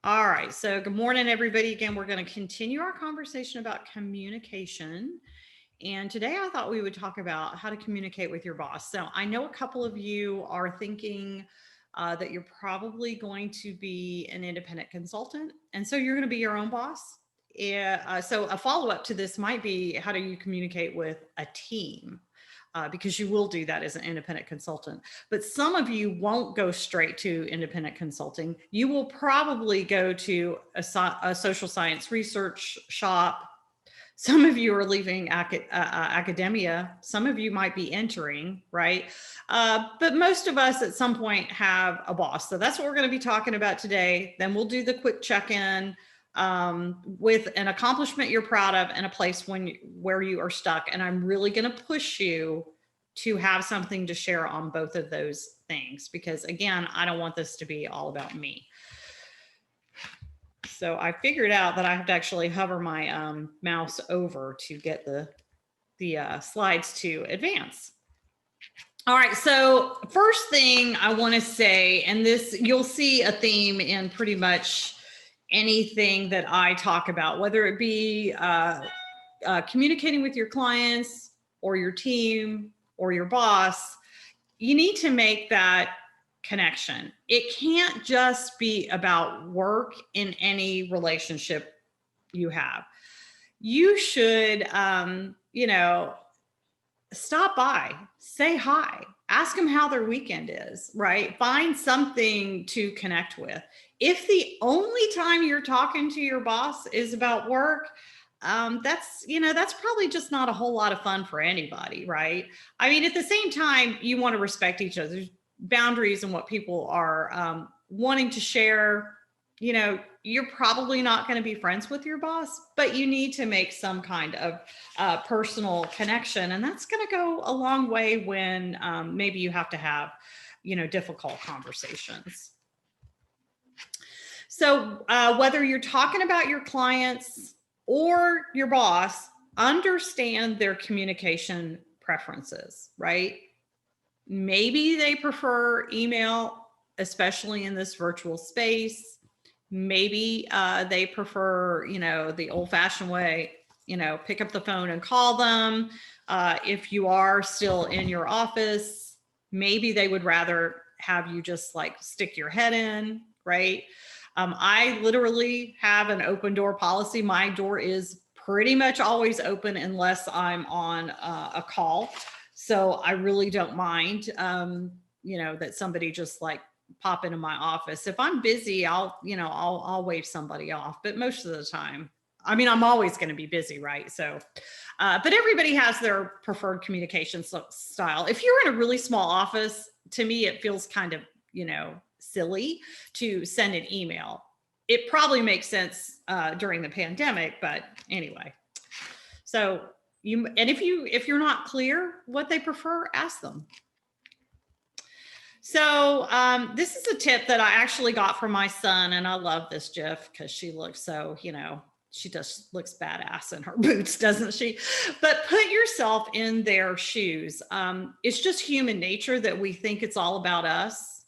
All right, so good morning, everybody. Again, we're going to continue our conversation about communication. And today I thought we would talk about how to communicate with your boss. So I know a couple of you are thinking that you're probably going to be an independent consultant. And so you're going to be your own boss. Yeah, so a follow up to this might be, how do you communicate with a team? Because you will do that as an independent consultant. But some of you won't go straight to independent consulting. You will probably go to a social science research shop. Some of you are leaving academia. Some of you might be entering, right? But most of us at some point have a boss. So that's what we're going to be talking about today. Then we'll do the quick check-in with an accomplishment you're proud of and a place where you are stuck. And I'm really going to push you to have something to share on both of those things, because again, I don't want this to be all about me. So I figured out that I have to actually hover my mouse over to get the slides to advance. All right, so first thing I want to say, and this you'll see a theme in pretty much anything that I talk about, whether it be communicating with your clients or your team or your boss, you need to make that connection. It can't just be about work in any relationship you have. You should, stop by, say hi, ask them how their weekend is, right? Find something to connect with. If the only time you're talking to your boss is about work, that's probably just not a whole lot of fun for anybody, right? I mean, at the same time, you want to respect each other's boundaries and what people are wanting to share. You're probably not going to be friends with your boss, but you need to make some kind of personal connection. And that's going to go a long way when maybe you have to have, difficult conversations. So whether you're talking about your clients or your boss, understand their communication preferences, right? Maybe they prefer email, especially in this virtual space. Maybe they prefer, the old-fashioned way, pick up the phone and call them. If you are still in your office, maybe they would rather have you just like stick your head in, right? I literally have an open door policy. My door is pretty much always open unless I'm on a call. So I really don't mind, that somebody just like pop into my office. If I'm busy, I'll wave somebody off. But most of the time, I mean, I'm always going to be busy, right? So, but everybody has their preferred communication style. If you're in a really small office, to me, it feels kind of, silly to send an email. It probably makes sense during the pandemic, but anyway. So if you're not clear what they prefer, ask them. So this is a tip that I actually got from my son, and I love this GIF because she looks so, she just looks badass in her boots, doesn't she? But put yourself in their shoes. It's just human nature that we think it's all about us.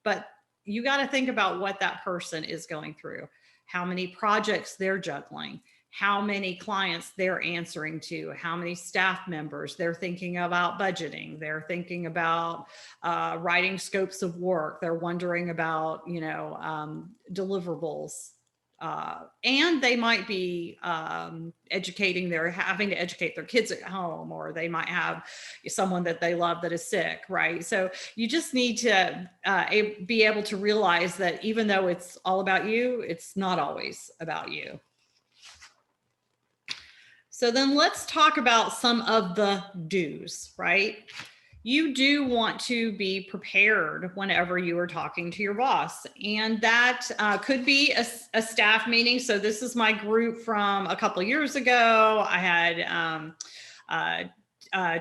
But you got to think about what that person is going through, how many projects they're juggling, how many clients they're answering to, how many staff members they're thinking about budgeting, they're thinking about writing scopes of work, they're wondering about, deliverables. And they might be having to educate their kids at home, or they might have someone that they love that is sick, right? So you just need to be able to realize that even though it's all about you, it's not always about you. So then let's talk about some of the do's, right? You do want to be prepared whenever you are talking to your boss. And that could be a staff meeting. So this is my group from a couple of years ago. I had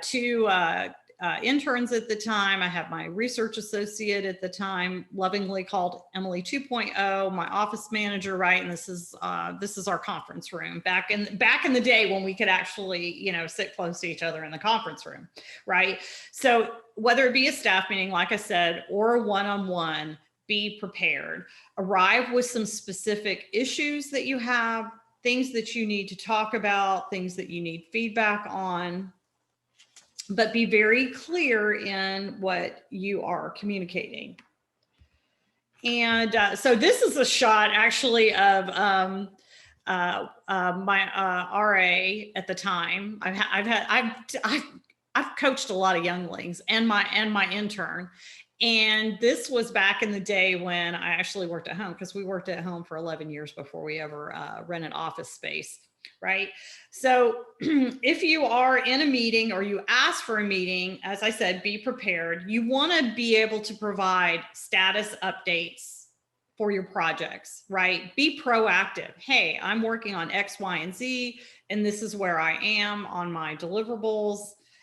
two interns at the time. I had my research associate at the time, lovingly called Emily 2.0, my office manager, right? And this is our conference room back in the day when we could actually, sit close to each other in the conference room, right? So whether it be a staff meeting, like I said, or a one-on-one, be prepared. Arrive with some specific issues that you have, things that you need to talk about, things that you need feedback on, but be very clear in what you are communicating. And so this is a shot actually of my RA at the time. I've coached a lot of younglings and my intern. And this was back in the day when I actually worked at home, because we worked at home for 11 years before we ever rented office space, right? So if you are in a meeting or you ask for a meeting, as I said, be prepared. You want to be able to provide status updates for your projects, right? Be proactive. Hey, I'm working on X, Y, and Z, and this is where I am on my deliverables.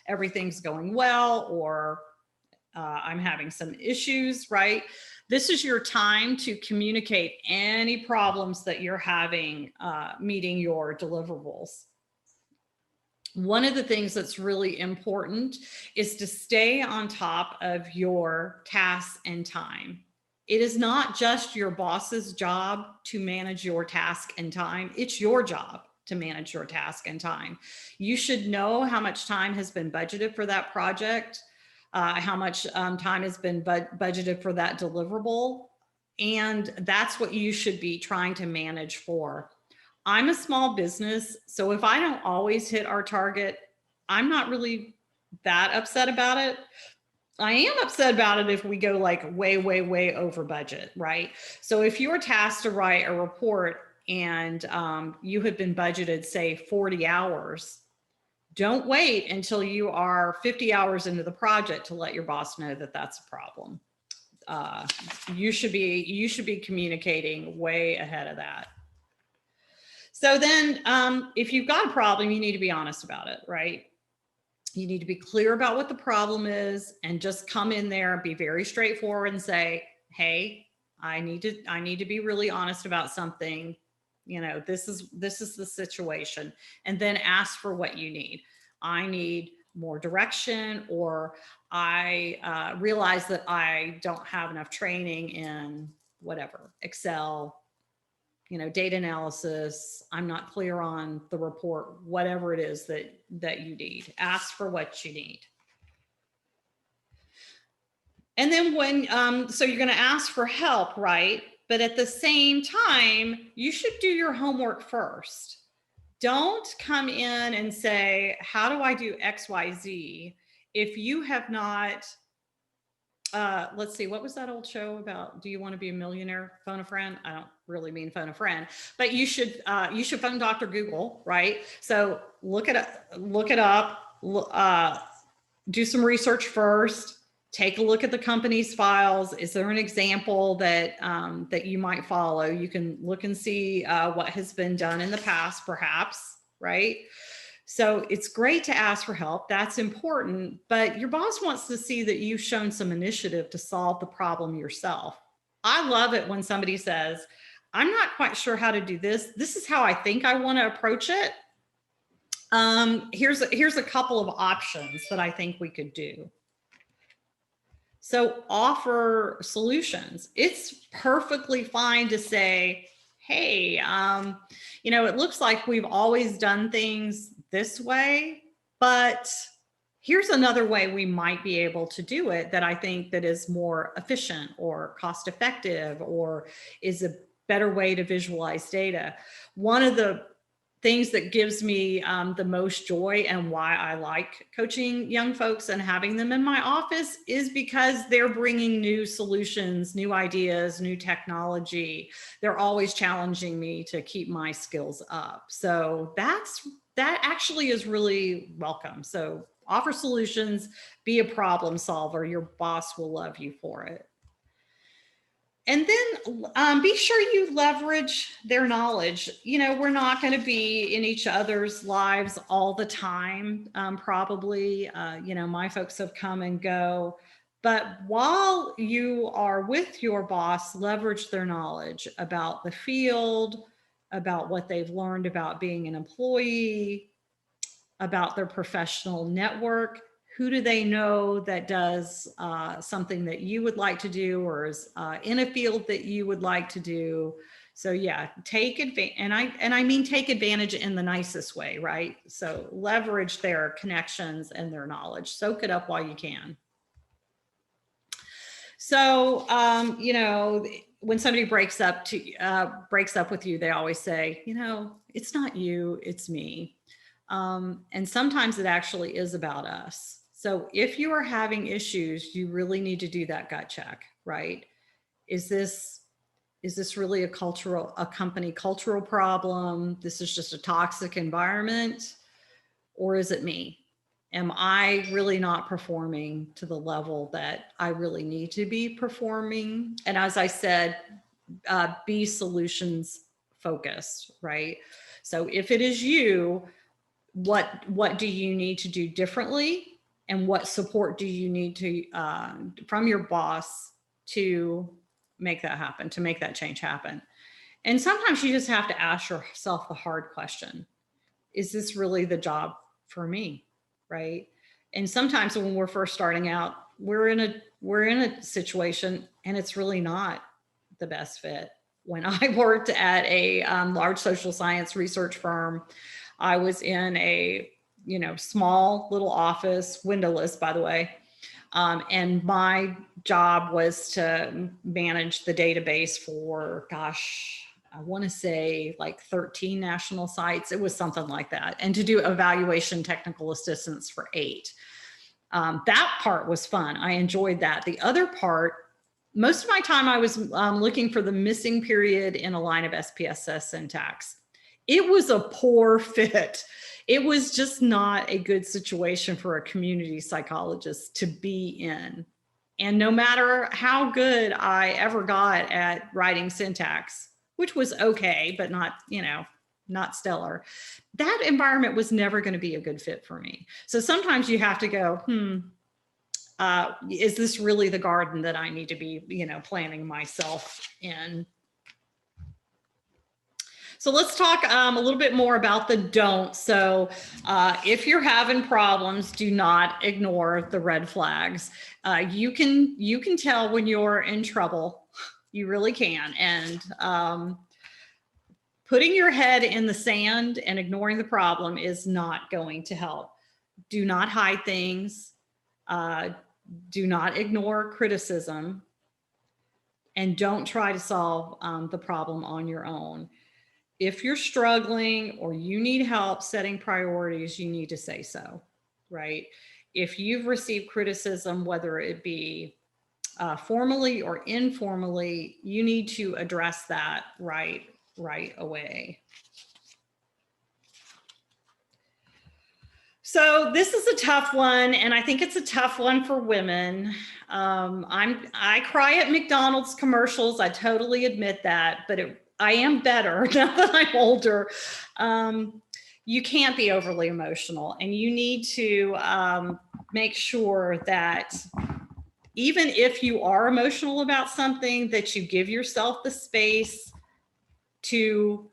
Everything's going well, or I'm having some issues, right? This is your time to communicate any problems that you're having meeting your deliverables. One of the things that's really important is to stay on top of your tasks and time. It is not just your boss's job to manage your task and time. It's your job to manage your task and time. You should know how much time has been budgeted for that project, how much time has been budgeted for that deliverable. And that's what you should be trying to manage for. I'm a small business, so if I don't always hit our target, I'm not really that upset about it. I am upset about it if we go like way, way, way over budget, right? So if you're tasked to write a report and you have been budgeted, say, 40 hours, don't wait until you are 50 hours into the project to let your boss know that that's a problem. You should be communicating way ahead of that. So then if you've got a problem, you need to be honest about it, right? You need to be clear about what the problem is and just come in there and be very straightforward and say, hey, I need to be really honest about something. You know, this is the situation. And then ask for what you need. I need more direction, or I realize that I don't have enough training in whatever, Excel, you know, data analysis. I'm not clear on the report, whatever it is that you need. Ask for what you need. And then when, so you're going to ask for help, right? But at the same time, you should do your homework first. Don't come in and say, how do I do X, Y, Z? If you have not, let's see, what was that old show about? Do you want to be a millionaire? Phone a friend. I don't really mean phone a friend, but you should phone Dr. Google, right? So look it up, do some research first. Take a look at the company's files. Is there an example that that you might follow? You can look and see what has been done in the past, perhaps, right? So it's great to ask for help. That's important, but your boss wants to see that you've shown some initiative to solve the problem yourself. I love it when somebody says, I'm not quite sure how to do this. This is how I think I want to approach it. Here's a couple of options that I think we could do. So offer solutions. It's perfectly fine to say, hey, you know, it looks like we've always done things this way, but here's another way we might be able to do it that I think that is more efficient or cost effective, or is a better way to visualize data. One of the things that gives me the most joy, and why I like coaching young folks and having them in my office, is because they're bringing new solutions, new ideas, new technology. They're always challenging me to keep my skills up. So that actually is really welcome. So offer solutions, be a problem solver. Your boss will love you for it. And then be sure you leverage their knowledge. You know, we're not going to be in each other's lives all the time, probably. You know, my folks have come and go. But while you are with your boss, leverage their knowledge about the field, about what they've learned about being an employee, about their professional network. Who do they know that does something that you would like to do, or is in a field that you would like to do? So yeah, take advantage, and I mean take advantage in the nicest way, right? So leverage their connections and their knowledge. Soak it up while you can. So you know, when somebody breaks up with you, they always say, you know, it's not you, it's me. And sometimes it actually is about us. So if you are having issues, you really need to do that gut check, right? Is this really a company cultural problem? This is just a toxic environment, or is it me? Am I really not performing to the level that I really need to be performing? And as I said, be solutions focused, right? So if it is you, what do you need to do differently, and what support do you need to from your boss to make that happen, to make that change happen? And sometimes you just have to ask yourself the hard question: is this really the job for me, right? And sometimes when we're first starting out, we're in a situation and it's really not the best fit. When I worked at a large social science research firm, I was in a small little office, windowless, by the way. And my job was to manage the database for, gosh, I want to say like 13 national sites. It was something like that. And to do evaluation technical assistance for 8. That part was fun. I enjoyed that. The other part, most of my time I was looking for the missing period in a line of SPSS syntax. It was a poor fit. It was just not a good situation for a community psychologist to be in. And no matter how good I ever got at writing syntax, which was okay, but not stellar, that environment was never going to be a good fit for me. So sometimes you have to go, is this really the garden that I need to be, planting myself in? So let's talk a little bit more about the don't. So if you're having problems, do not ignore the red flags. You can tell when you're in trouble. You really can. And putting your head in the sand and ignoring the problem is not going to help. Do not hide things. Do not ignore criticism. And don't try to solve the problem on your own. If you're struggling or you need help setting priorities, you need to say so, right? If you've received criticism, whether it be formally or informally, you need to address that right away. So this is a tough one, and I think it's a tough one for women. I cry at McDonald's commercials. I totally admit that, but I am better now that I'm older. You can't be overly emotional, and you need to make sure that even if you are emotional about something, that you give yourself the space to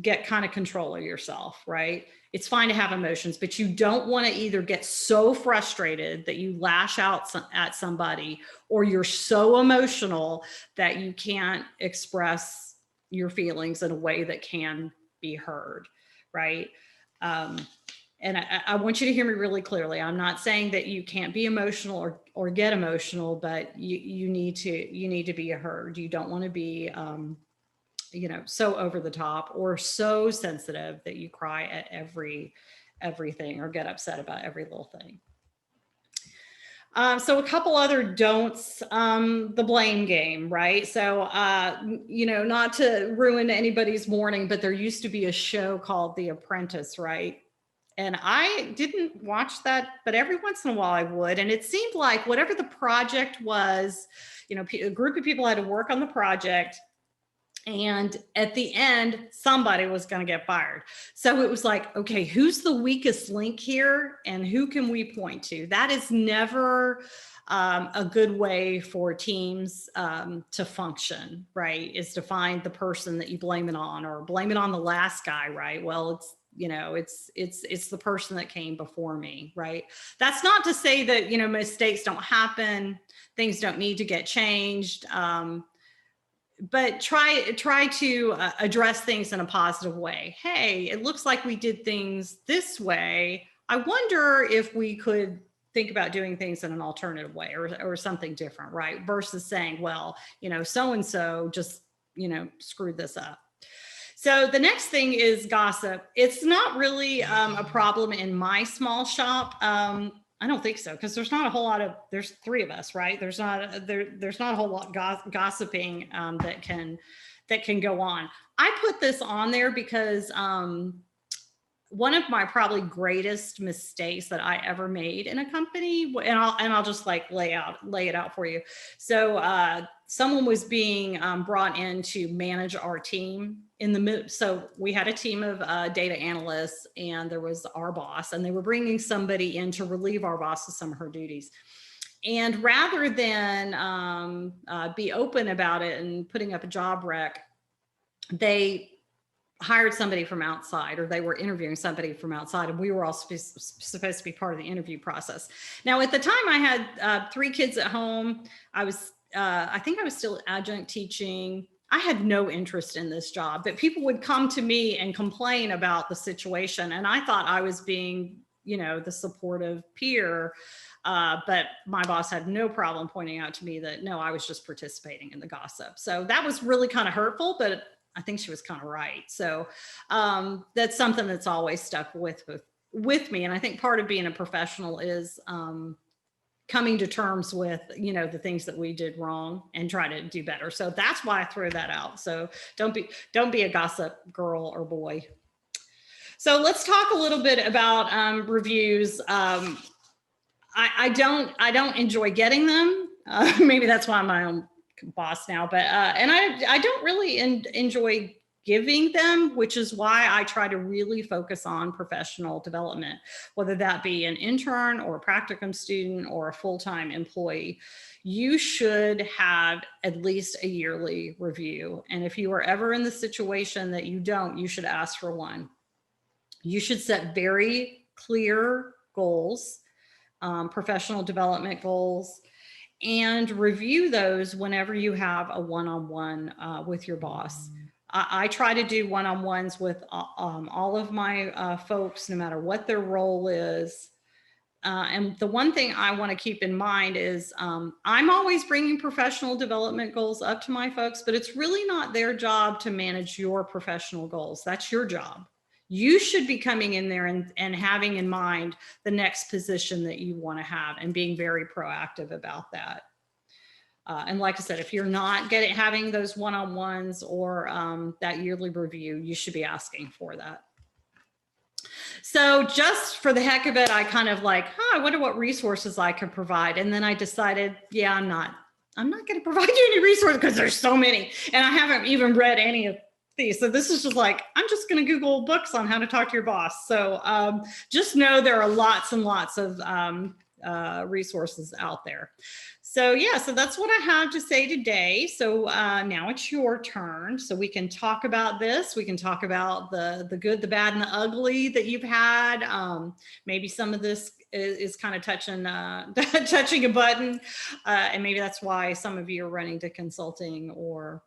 get kind of control of yourself, right? It's fine to have emotions, but you don't want to either get so frustrated that you lash out at somebody, or you're so emotional that you can't express your feelings in a way that can be heard, right? And I want you to hear me really clearly. I'm not saying that you can't be emotional or get emotional, but you need to be heard. You don't want to be so over the top or so sensitive that you cry at everything or get upset about every little thing. So a couple other don'ts, the blame game, right? So, not to ruin anybody's morning, but there used to be a show called The Apprentice, right? And I didn't watch that, but every once in a while I would. And it seemed like whatever the project was, a group of people had to work on the project. And at the end, somebody was going to get fired. So it was like, okay, who's the weakest link here and who can we point to? That is never a good way for teams to function, right? Is to find the person that you blame it on, or blame it on the last guy, right? Well, you know, it's the person that came before me, right? That's not to say that, you know, mistakes don't happen, things don't need to get changed. But try to address things in a positive way. Hey, it looks like we did things this way. I wonder if we could think about doing things in an alternative way, or something different, right? Versus saying, well, you know, so-and-so just, you know, screwed this up. So the next thing is gossip. It's not really a problem in my small shop. I don't think so, because there's not a whole lot of, there's 3 of us, right? There's not there's not a whole lot gossiping that can go on. I put this on there because one of my probably greatest mistakes that I ever made in a company, and I'll just like lay it out for you. So someone was being brought in to manage our team in the so we had a team of data analysts, and there was our boss, and they were bringing somebody in to relieve our boss of some of her duties. And rather than be open about it and putting up a job rec, they hired somebody from outside, or they were interviewing somebody from outside, and we were all supposed to be part of the interview process. Now, at the time, I had 3 kids at home. I think I was still adjunct teaching. I had no interest in this job, but people would come to me and complain about the situation, and I thought I was being, you know, the supportive peer. But my boss had no problem pointing out to me that no, I was just participating in the gossip. So that was really kind of hurtful, but I think she was kind of right. So that's something that's always stuck with me. And I think part of being a professional is coming to terms with, you know, the things that we did wrong and try to do better. So that's why I threw that out. So don't be a gossip girl or boy. So let's talk a little bit about reviews. I don't enjoy getting them. Maybe that's why I'm my own boss now, but and I don't really enjoy giving them, which is why I try to really focus on professional development, whether that be an intern or a practicum student or a full-time employee. You should have at least a yearly review. And if you are ever in the situation that you don't, you should ask for one. You should set very clear goals, professional development goals, and review those whenever you have a one-on-one with your boss. I try to do one-on-ones with all of my folks, no matter what their role is. And the one thing I want to keep in mind is I'm always bringing professional development goals up to my folks, but it's really not their job to manage your professional goals. That's your job. You should be coming in there and having in mind the next position that you want to have and being very proactive about that. And like I said, if you're not having those one-on-ones or that yearly review, you should be asking for that. So just for the heck of it, I kind of like, I wonder what resources I could provide. And then I decided, yeah, I'm not going to provide you any resources because there's so many. And I haven't even read any of these. So this is just like, I'm just going to Google books on how to talk to your boss. So just know there are lots and lots of resources out there. So yeah, so that's what I have to say today. So now it's your turn. So we can talk about this. We can talk about the good, the bad, and the ugly that you've had. Maybe some of this is kind of touching a button, and maybe that's why some of you are running to consulting or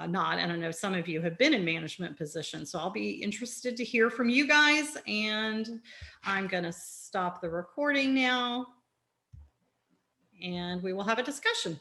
not. And I know some of you have been in management positions. So I'll be interested to hear from you guys. And I'm going to stop the recording now, and we will have a discussion.